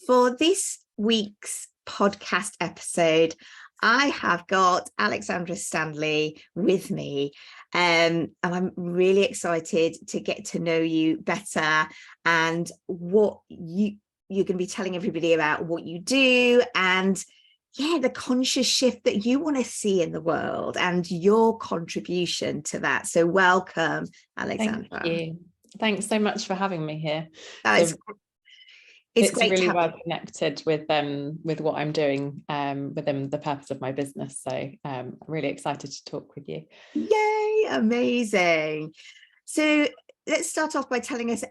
For this week's podcast episode, I have got Alexandra Standley with me, and I'm really excited to get to know you better and what you're going to be telling everybody about what you do and the conscious shift that you want to see in the world and your contribution to that. So welcome, Alexandra. Thank you. Thanks so much for having me here. It's it's great really to well connected with what I'm doing within the purpose of my business. So I'm really excited to talk with you. Yay, amazing. So let's start off by telling us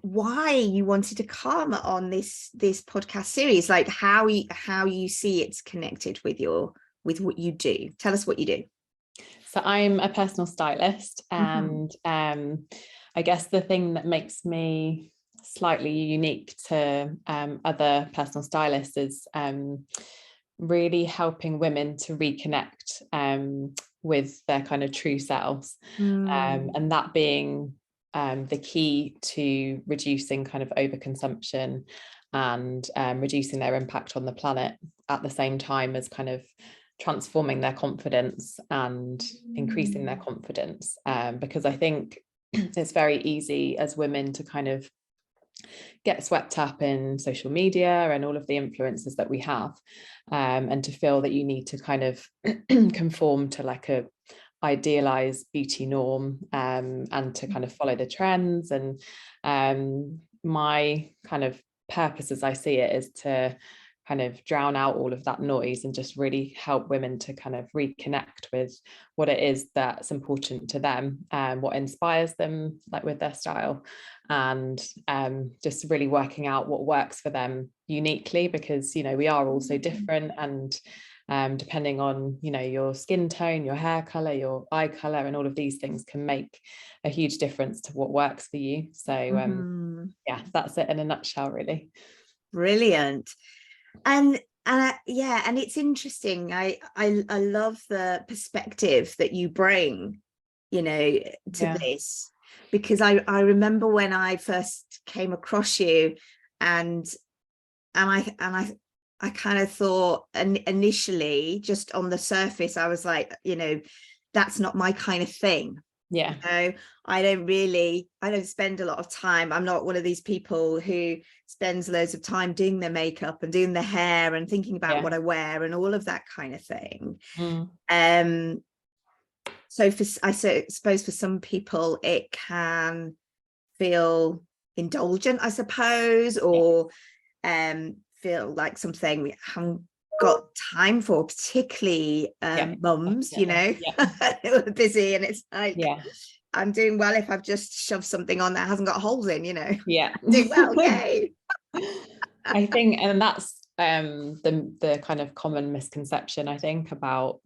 why you wanted to come on this podcast series, like how you see it's connected with what you do. Tell us what you do. So I'm a personal stylist, and I guess the thing that makes me slightly unique to other personal stylists is really helping women to reconnect with their kind of true selves, and that being the key to reducing kind of overconsumption and reducing their impact on the planet, at the same time as kind of transforming their confidence and increasing their confidence, because I think it's very easy as women to kind of get swept up in social media and all of the influences that we have, and to feel that you need to kind of conform to like a idealized beauty norm, and to kind of follow the trends. And my kind of purpose, as I see it, is to kind of drown out all of that noise and just really help women to kind of reconnect with what it is that's important to them, and what inspires them, like with their style, and just really working out what works for them uniquely, because we are all so different, and depending on your skin tone, your hair color, your eye color, and all of these things can make a huge difference to what works for you. So that's it in a nutshell, really. Brilliant. And it's interesting. I love the perspective that you bring to this, because I remember when I first came across you, and I kind of thought, and initially, just on the surface, I was like, that's not my kind of thing. I don't spend a lot of time. I'm not one of these people who spends loads of time doing their makeup and doing their hair and thinking about what I wear and all of that kind of thing. So I suppose for some people it can feel indulgent, I suppose, or feel like something we haven't got time for, particularly mums, who are busy, and it's like, I'm doing well if I've just shoved something on that hasn't got holes in, doing well, yay. I think, and that's the kind of common misconception, I think, about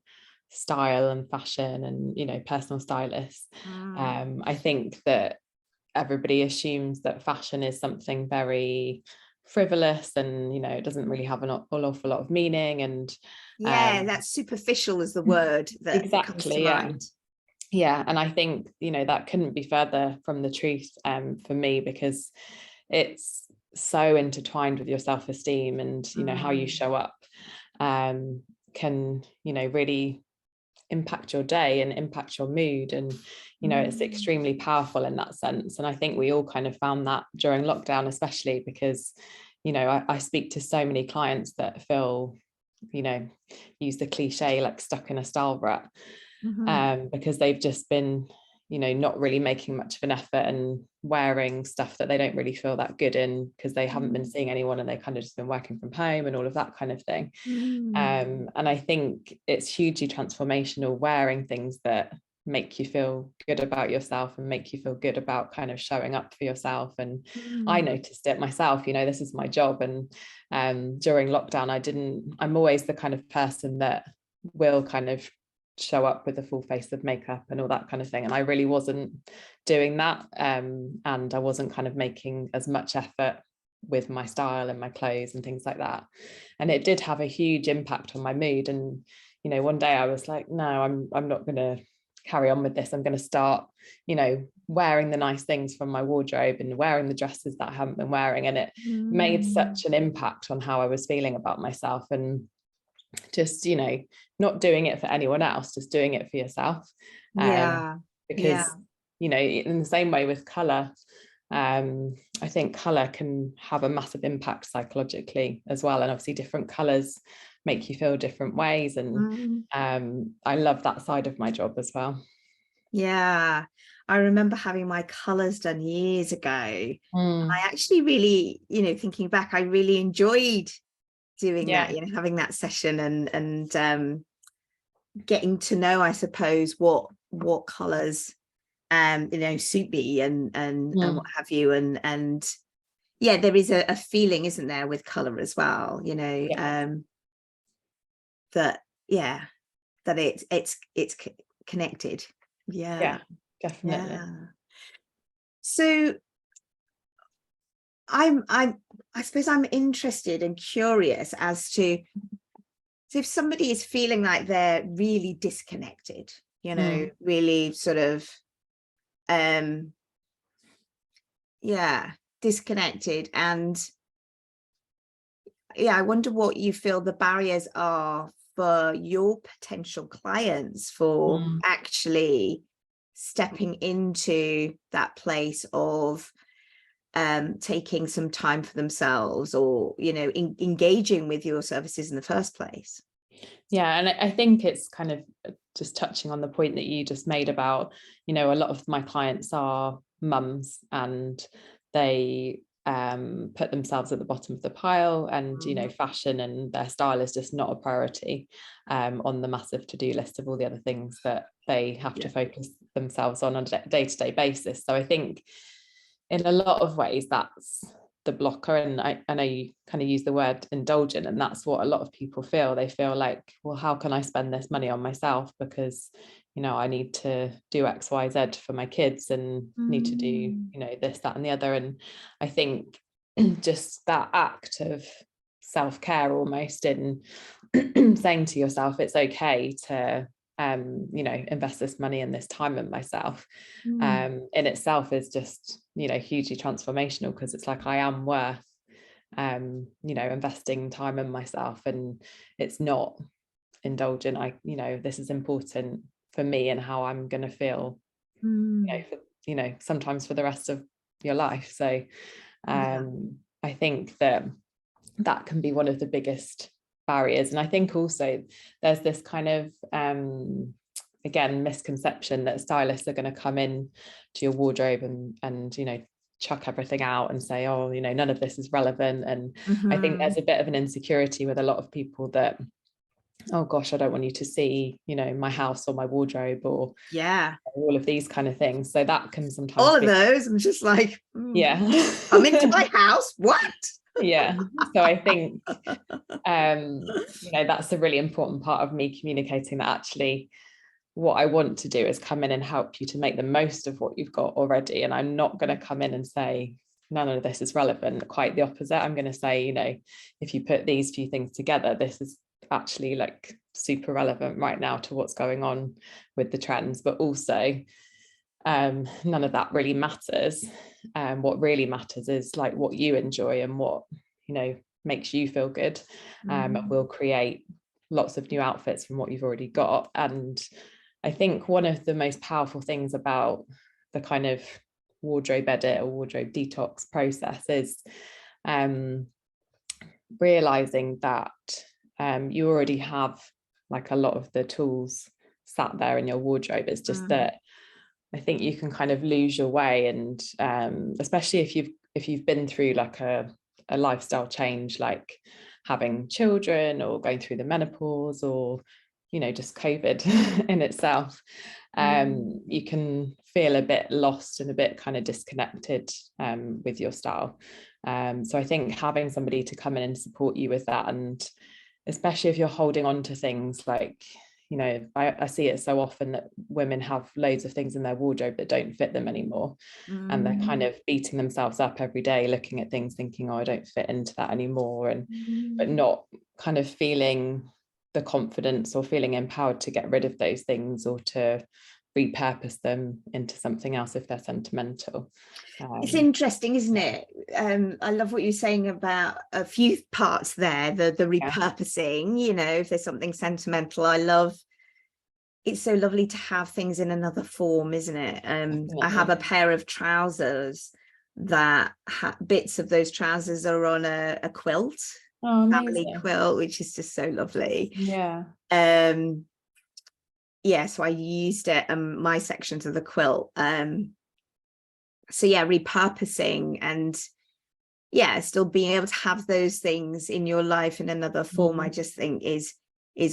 style and fashion and personal stylists. I think that everybody assumes that fashion is something very frivolous, and it doesn't really have an awful lot of meaning, and that's superficial is the word that comes to mind. And I think that couldn't be further from the truth, for me, because it's so intertwined with your self-esteem, and how you show up can really impact your day and impact your mood, and it's extremely powerful in that sense. And I think we all kind of found that during lockdown, especially because I speak to so many clients that feel use the cliche, like stuck in a style rut, because they've just been not really making much of an effort and wearing stuff that they don't really feel that good in, because they haven't been seeing anyone, and they kind of just been working from home and all of that kind of thing. And I think it's hugely transformational wearing things that make you feel good about yourself and make you feel good about kind of showing up for yourself. And I noticed it myself, this is my job, and during lockdown I'm always the kind of person that will kind of show up with a full face of makeup and all that kind of thing, and I really wasn't doing that, and I wasn't kind of making as much effort with my style and my clothes and things like that, and it did have a huge impact on my mood. And one day I was like, no, I'm not going to carry on with this. I'm going to start wearing the nice things from my wardrobe and wearing the dresses that I haven't been wearing, and it made such an impact on how I was feeling about myself. And just, you know, not doing it for anyone else, just doing it for yourself. Because you know, in the same way with color, I think color can have a massive impact psychologically as well, and obviously different colors make you feel different ways, and I love that side of my job as well. I remember having my colors done years ago. I actually really, you know, thinking back, I really enjoyed doing that, you know, having that session and getting to know, I suppose, what colors you know, suit me and what have you, and yeah, there is a feeling, isn't there, with color as well, you know, that that it's connected. Definitely. So I suppose I'm interested and curious as to, so if somebody is feeling like they're really disconnected, you know, really sort of disconnected, and I wonder what you feel the barriers are for your potential clients for actually stepping into that place of taking some time for themselves, or, you know, engaging with your services in the first place. And I think it's kind of just touching on the point that you just made about, you know, a lot of my clients are mums, and they put themselves at the bottom of the pile, and you know, fashion and their style is just not a priority on the massive to-do list of all the other things that they have to focus themselves on a day-to-day basis. So I think in a lot of ways that's the blocker, and I know you kind of use the word indulgent, and that's what a lot of people feel. They feel like, well, how can I spend this money on myself, because, you know, I need to do XYZ for my kids, and need to do, you know, this, that and the other. And I think just that act of self-care almost, in saying to yourself it's okay to you know, invest this money and this time in myself, in itself is just, you know, hugely transformational, because it's like I am worth you know, investing time in myself, and it's not indulgent. You know, this is important for me and how I'm going to feel, you know, sometimes for the rest of your life. So I think that can be one of the biggest barriers. And I think also there's this kind of again, misconception that stylists are going to come in to your wardrobe and you know, chuck everything out and say, oh, you know, none of this is relevant. And I think there's a bit of an insecurity with a lot of people that, oh gosh, I don't want you to see, you know, my house or my wardrobe, or all of these kind of things. So that can sometimes all of those, I'm just like, come into my house, what? So I think you know, that's a really important part of me communicating that actually what I want to do is come in and help you to make the most of what you've got already. And I'm not going to come in and say none of this is relevant. Quite the opposite. I'm going to say, you know, if you put these few things together, this is actually like super relevant right now to what's going on with the trends. But also none of that really matters. What really matters is like what you enjoy and what, you know, makes you feel good. We'll create lots of new outfits from what you've already got. And I think one of the most powerful things about the kind of wardrobe edit or wardrobe detox process is realizing that you already have like a lot of the tools sat there in your wardrobe. It's just that I think you can kind of lose your way, and especially if you've been through like a lifestyle change, like having children or going through the menopause, or, you know, just COVID in itself, you can feel a bit lost and a bit kind of disconnected with your style. So I think having somebody to come in and support you with that, and especially if you're holding on to things like, you know, I see it so often that women have loads of things in their wardrobe that don't fit them anymore. And they're kind of beating themselves up every day, looking at things thinking, oh, I don't fit into that anymore. And but not kind of feeling the confidence or feeling empowered to get rid of those things, or to repurpose them into something else if they're sentimental. It's interesting, isn't it? I love what you're saying about a few parts there, the repurposing, you know, if there's something sentimental. I love, it's so lovely to have things in another form, isn't it? I have a pair of trousers that bits of those trousers are on a quilt, family quilt, which is just so lovely. Yeah. Yeah, so I used it my sections of the quilt. So yeah, repurposing and yeah, still being able to have those things in your life in another form, I just think is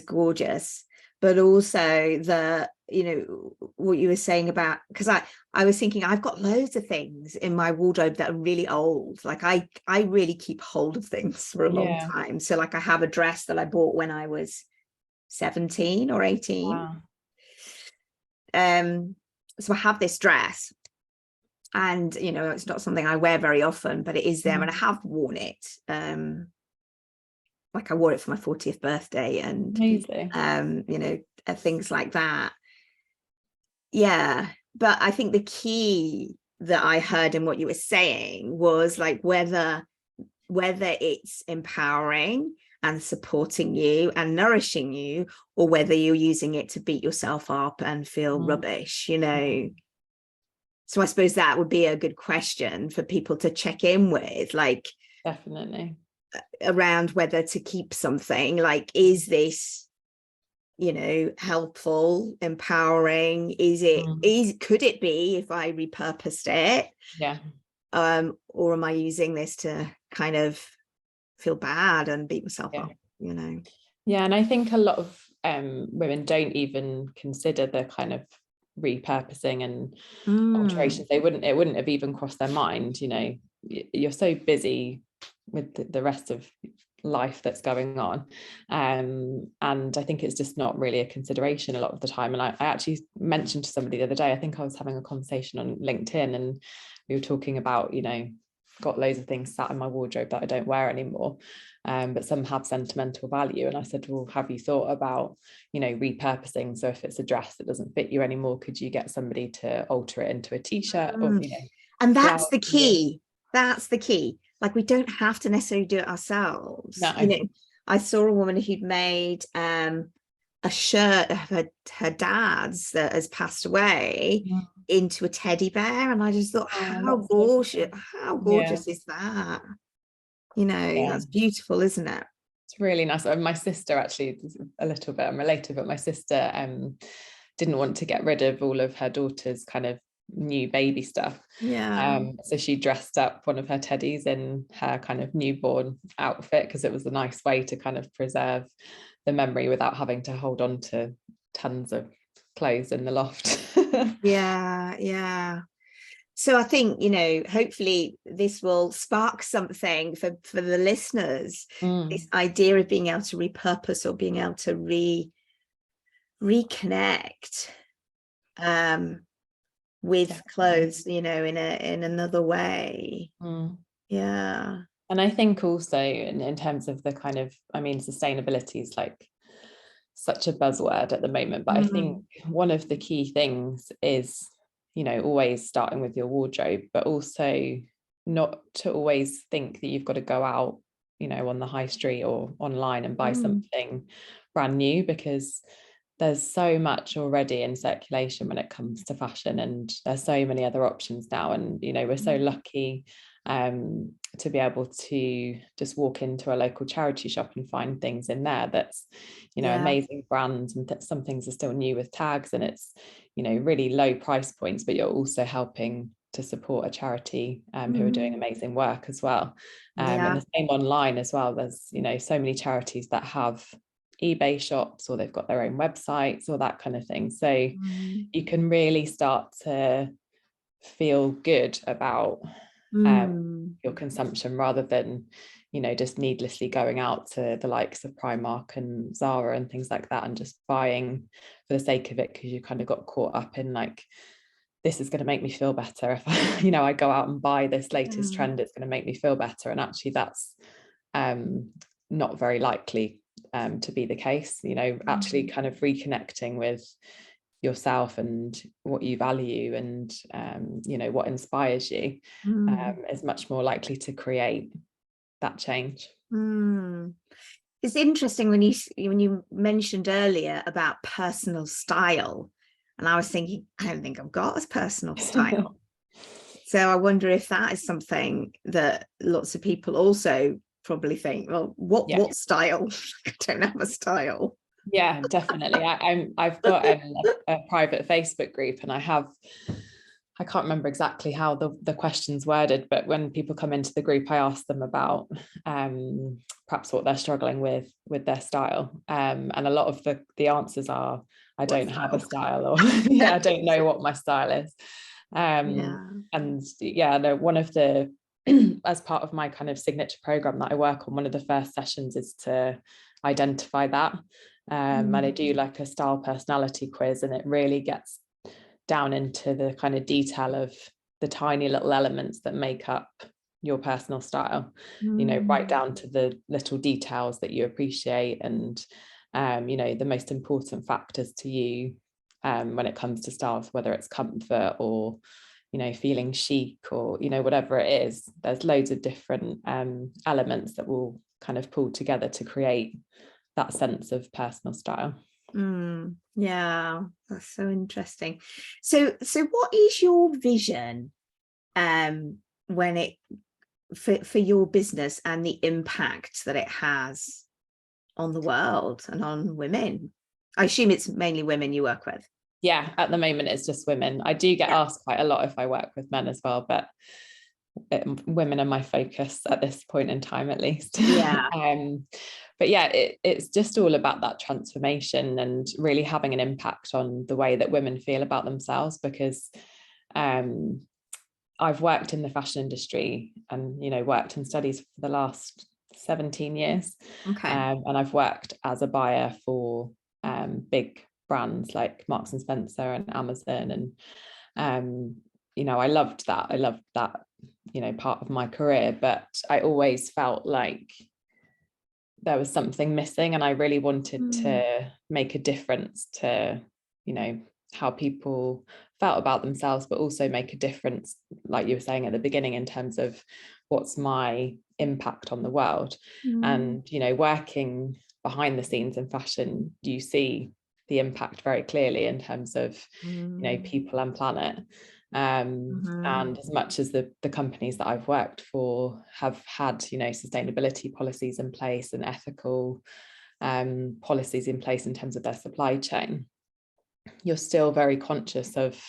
gorgeous. But also the, you know, what you were saying about, because I was thinking I've got loads of things in my wardrobe that are really old. Like I really keep hold of things for a long time. So like I have a dress that I bought when I was 17 or 18. Wow. So I have this dress, and you know, it's not something I wear very often, but it is there, and I have worn it. Like I wore it for my 40th birthday, and amazing. You know, things like that. Yeah, but I think the key that I heard in what you were saying was like whether it's empowering and supporting you and nourishing you, or whether you're using it to beat yourself up and feel rubbish, you know. So I suppose that would be a good question for people to check in with, like, definitely, around whether to keep something. Like, is this, you know, helpful, empowering? Could it be if I repurposed it? Yeah. Or am I using this to kind of feel bad and beat myself up, you know? Yeah, and I think a lot of women don't even consider the kind of repurposing and alterations. It wouldn't have even crossed their mind, you know. You're so busy with the rest of life that's going on, and I think it's just not really a consideration a lot of the time. And I actually mentioned to somebody the other day, I think I was having a conversation on LinkedIn, and we were talking about, you know, got loads of things sat in my wardrobe that I don't wear anymore, but some have sentimental value. And I said, well, have you thought about, you know, repurposing? So if it's a dress that doesn't fit you anymore, could you get somebody to alter it into a t-shirt? Or, you know, and that's the key. That's the key. Like, we don't have to necessarily do it ourselves. No. You know, I saw a woman who'd made a shirt of her dad's that has passed away into a teddy bear, and I just thought, how gorgeous is that? You know, that's beautiful, isn't it? It's really nice. My sister, actually, a little bit unrelated, but my sister didn't want to get rid of all of her daughter's kind of new baby stuff. So she dressed up one of her teddies in her kind of newborn outfit, because it was a nice way to kind of preserve the memory without having to hold on to tons of clothes in the loft. Yeah. So I think, you know, hopefully this will spark something for the listeners, this idea of being able to repurpose or being able to reconnect with clothes, you know, in another way. Yeah. And I think also in terms of the kind of, I mean, sustainability is like such a buzzword at the moment, but I think one of the key things is, you know, always starting with your wardrobe, but also not to always think that you've got to go out, you know, on the high street or online and buy something brand new, because there's so much already in circulation when it comes to fashion, and there's so many other options now. And, you know, we're so lucky to be able to just walk into a local charity shop and find things in there that's, you know, amazing brands, and some things are still new with tags, and it's, you know, really low price points, but you're also helping to support a charity who are doing amazing work as well. And the same online as well. There's, you know, so many charities that have eBay shops, or they've got their own websites, or that kind of thing. So you can really start to feel good about your consumption, rather than, you know, just needlessly going out to the likes of Primark and Zara and things like that and just buying for the sake of it, because you kind of got caught up in like, this is going to make me feel better if I, you know, I go out and buy this latest trend, it's going to make me feel better. And actually that's not very likely to be the case. You know, actually kind of reconnecting with yourself and what you value and you know, what inspires you, is much more likely to create that change. It's interesting when you mentioned earlier about personal style, and I was thinking, I don't think I've got a personal style. So I wonder if that is something that lots of people also probably think, well, what style? I don't have a style. Yeah, definitely. I've got a private Facebook group, and I can't remember exactly how the question's worded, but when people come into the group, I ask them about perhaps what they're struggling with their style. And a lot of the answers are, I don't have a style, or I don't know what my style is. And no, one of the as part of my kind of signature program that I work on, one of the first sessions is to identify that. And I do like a style personality quiz, and it really gets down into the kind of detail of the tiny little elements that make up your personal style, you know, right down to the little details that you appreciate, and you know, the most important factors to you when it comes to styles, whether it's comfort or, you know, feeling chic, or, you know, whatever it is. There's loads of different elements that will kind of pull together to create that sense of personal style. Yeah, that's so interesting. So what is your vision when it for your business and the impact that it has on the world and on women? I assume it's mainly women you work with. Yeah, at the moment it's just women. I do get asked quite a lot if I work with men as well, but women are my focus at this point in time, at least. But yeah, it's just all about that transformation and really having an impact on the way that women feel about themselves, because I've worked in the fashion industry and, you know, worked in studies for the last 17 years. And I've worked as a buyer for big brands like Marks and Spencer and Amazon, and you know, I loved that, you know, part of my career, but I always felt like there was something missing, and I really wanted to make a difference to, you know, how people felt about themselves, but also make a difference, like you were saying at the beginning, in terms of what's my impact on the world. And, you know, working behind the scenes in fashion, you see the impact very clearly in terms of, you know, people and planet. And as much as the companies that I've worked for have had, you know, sustainability policies in place and ethical policies in place in terms of their supply chain, you're still very conscious of,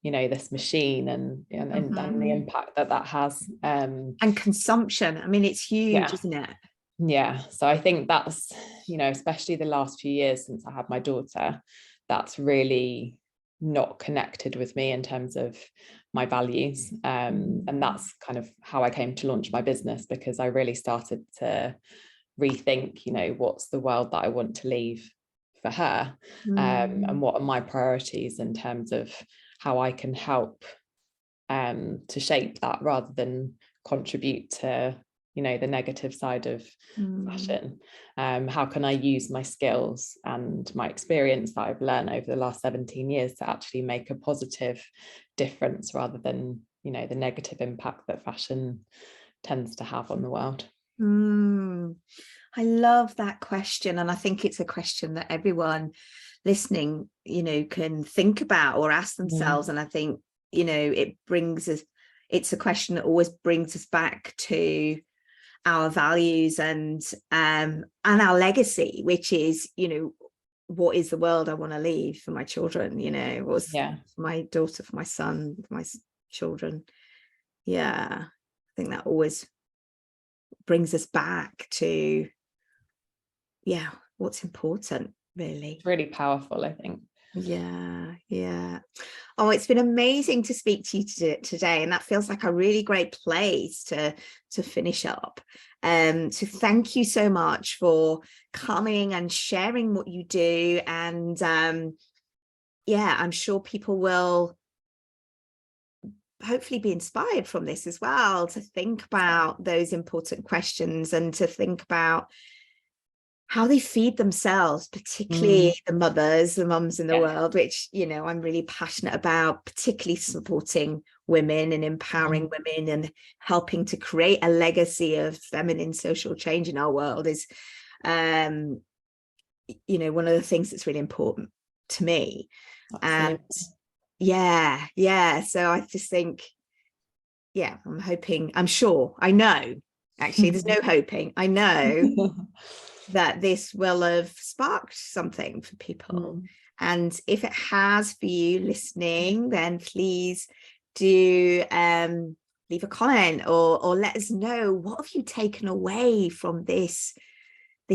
you know, this machine and the impact that has, and consumption. I mean, it's huge, isn't it? Yeah, so I think that's, you know, especially the last few years since I had my daughter, that's really not connected with me in terms of my values, and that's kind of how I came to launch my business, because I really started to rethink, you know, what's the world that I want to leave for her, and what are my priorities in terms of how I can help to shape that, rather than contribute to, you know, the negative side of fashion. How can I use my skills and my experience that I've learned over the last 17 years to actually make a positive difference, rather than, you know, the negative impact that fashion tends to have on the world? I love that question, and I think it's a question that everyone listening, you know, can think about or ask themselves. And I think, you know, it's a question that always brings us back to our values and our legacy, which is, you know, what is the world I want to leave for my children? You know, what's my daughter, for my son, for my children. I think that always brings us back to what's important, really. It's really powerful, I think. Oh, it's been amazing to speak to you today, and that feels like a really great place to finish up. So thank you so much for coming and sharing what you do, and I'm sure people will hopefully be inspired from this as well, to think about those important questions and to think about how they feed themselves, particularly the mums in the world, which, you know, I'm really passionate about, particularly supporting women and empowering women and helping to create a legacy of feminine social change in our world is, you know, one of the things that's really important to me. Absolutely. And so I just think, I'm hoping, I'm sure, I know, actually there's no hoping, I know that this will have sparked something for people. And if it has for you listening, then please do leave a comment or let us know, what have you taken away from this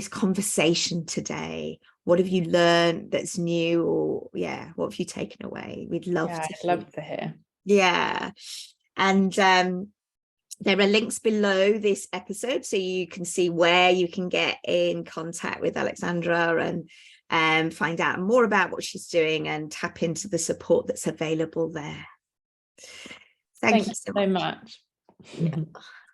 conversation today? What have you learned that's new? Or what have you taken away? We'd love to I'd love to hear. And there are links below this episode so you can see where you can get in contact with Alexandra and find out more about what she's doing and tap into the support that's available there. Thank you so much. Yeah.